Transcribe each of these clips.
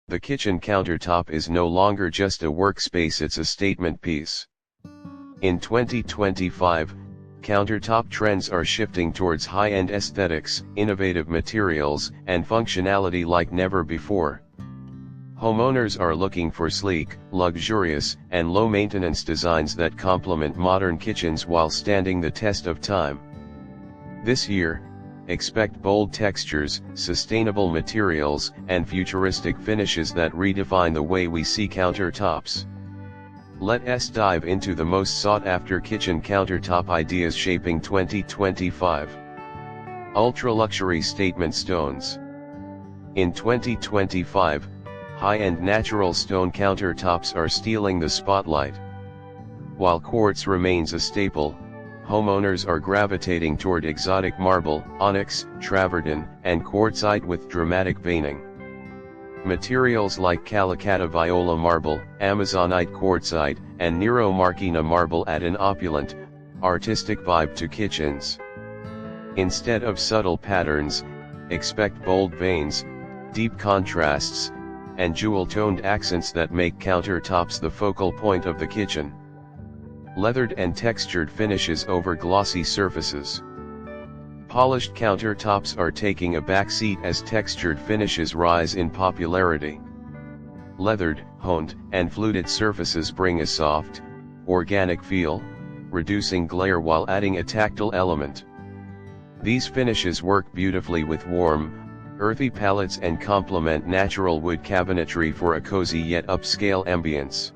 The kitchen countertop is no longer just a workspace, it's a statement piece. In 2025, countertop trends are shifting towards high-end aesthetics, innovative materials, and functionality like never before. Homeowners are looking for sleek, luxurious, and low-maintenance designs that complement modern kitchens while standing the test of time. This year, expect bold textures, sustainable materials, and futuristic finishes that redefine the way we see countertops. Let's dive into the most sought-after kitchen countertop ideas shaping 2025. Ultra-luxury statement stones. In 2025, high-end natural stone countertops are stealing the spotlight. While quartz remains a staple, homeowners are gravitating toward exotic marble, onyx, travertine, and quartzite with dramatic veining. Materials like Calicata Viola marble, Amazonite quartzite, and Nero Marquina marble add an opulent, artistic vibe to kitchens. Instead of subtle patterns, expect bold veins, deep contrasts, and jewel-toned accents that make countertops the focal point of the kitchen. Leathered and textured finishes over glossy surfaces. Polished countertops are taking a backseat as textured finishes rise in popularity. Leathered, honed, and fluted surfaces bring a soft, organic feel, reducing glare while adding a tactile element. These finishes work beautifully with warm, earthy palettes and complement natural wood cabinetry for a cozy yet upscale ambience.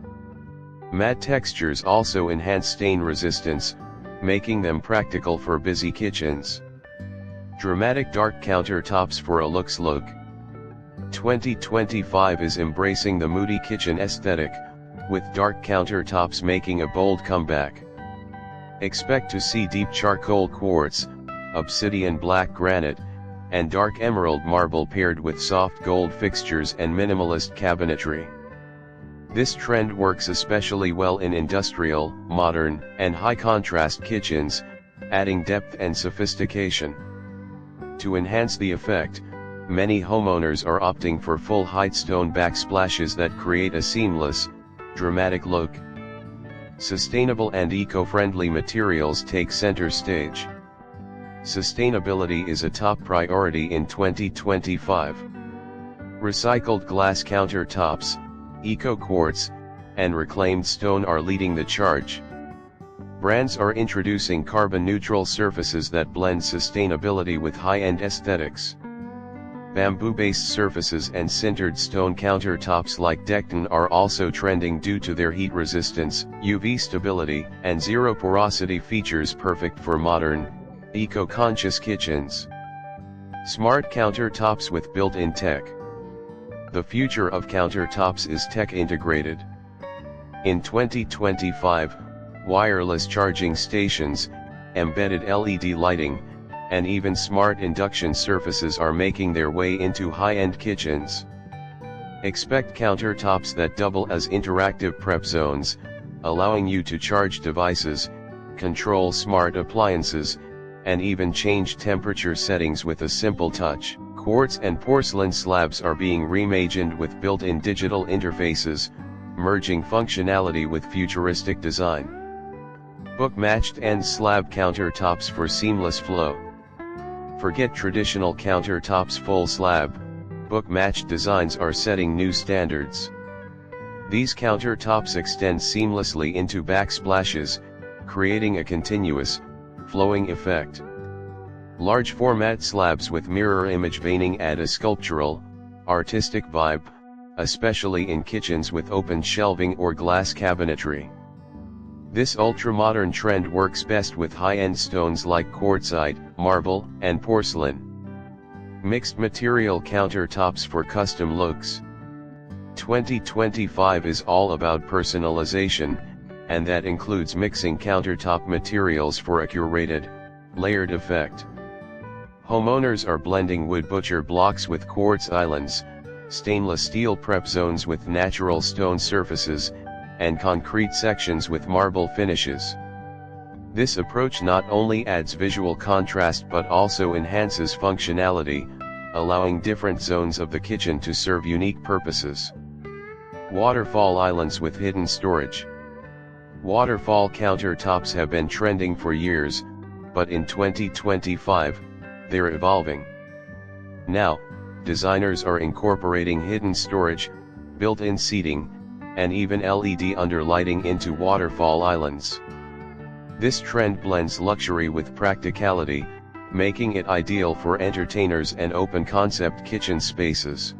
Matte textures also enhance stain resistance, making them practical for busy kitchens. Dramatic dark countertops for a luxe look. 2025 is embracing the moody kitchen aesthetic, with dark countertops making a bold comeback. Expect to see deep charcoal quartz, obsidian black granite, and dark emerald marble paired with soft gold fixtures and minimalist cabinetry. This trend works especially well in industrial, modern, and high-contrast kitchens, adding depth and sophistication. To enhance the effect, many homeowners are opting for full-height stone backsplashes that create a seamless, dramatic look. Sustainable and eco-friendly materials take center stage. Sustainability is a top priority in 2025. Recycled glass countertops, eco-quartz, and reclaimed stone are leading the charge. Brands are introducing carbon-neutral surfaces that blend sustainability with high-end aesthetics. Bamboo-based surfaces and sintered stone countertops like Decor are also trending due to their heat resistance, UV stability, and zero porosity features perfect for modern, eco-conscious kitchens. Smart countertops with built-in tech. The future of countertops is tech-integrated. In 2025, wireless charging stations, embedded LED lighting, and even smart induction surfaces are making their way into high-end kitchens. Expect countertops that double as interactive prep zones, allowing you to charge devices, control smart appliances, and even change temperature settings with a simple touch. Quartz and porcelain slabs are being reimagined with built-in digital interfaces, merging functionality with futuristic design. Book-matched and slab countertops for seamless flow. Forget traditional countertops full slab, book-matched designs are setting new standards. These countertops extend seamlessly into backsplashes, creating a continuous, flowing effect. Large format slabs with mirror image veining add a sculptural, artistic vibe, especially in kitchens with open shelving or glass cabinetry. This ultra-modern trend works best with high-end stones like quartzite, marble, and porcelain. Mixed material countertops for custom looks. 2025 is all about personalization, and that includes mixing countertop materials for a curated, layered effect. Homeowners are blending wood butcher blocks with quartz islands, stainless steel prep zones with natural stone surfaces, and concrete sections with marble finishes. This approach not only adds visual contrast but also enhances functionality, allowing different zones of the kitchen to serve unique purposes. Waterfall islands with hidden storage. Waterfall countertops have been trending for years, but in 2025, they're evolving. Now, designers are incorporating hidden storage, built-in seating, and even LED underlighting into waterfall islands. This trend blends luxury with practicality, making it ideal for entertainers and open-concept kitchen spaces.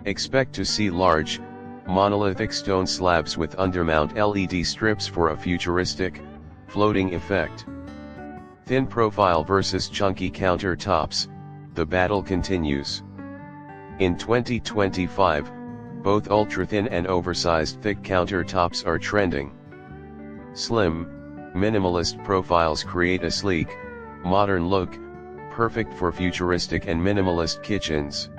Expect to see large, monolithic stone slabs with undermount LED strips for a futuristic, floating effect. Thin profile versus chunky countertops, the battle continues. In 2025, both ultra-thin and oversized thick countertops are trending. Slim, minimalist profiles create a sleek, modern look, perfect for futuristic and minimalist kitchens.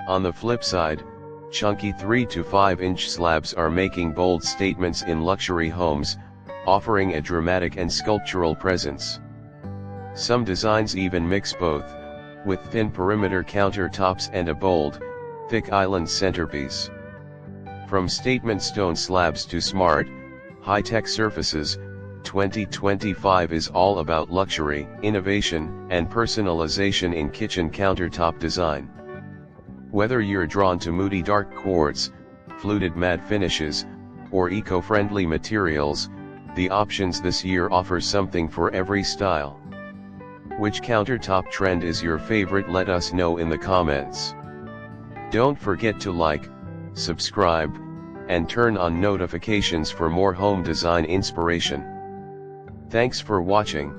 On the flip side, chunky 3 to 5 inch slabs are making bold statements in luxury homes, offering a dramatic and sculptural presence. Some designs even mix both, with thin perimeter countertops and a bold, thick island centerpiece. From statement stone slabs to smart, high-tech surfaces, 2025 is all about luxury, innovation, and personalization in kitchen countertop design. Whether you're drawn to moody dark quartz, fluted matte finishes, or eco-friendly materials, the options this year offer something for every style. Which countertop trend is your favorite? Let us know in the comments. Don't forget to like, subscribe, and turn on notifications for more home design inspiration. Thanks for watching.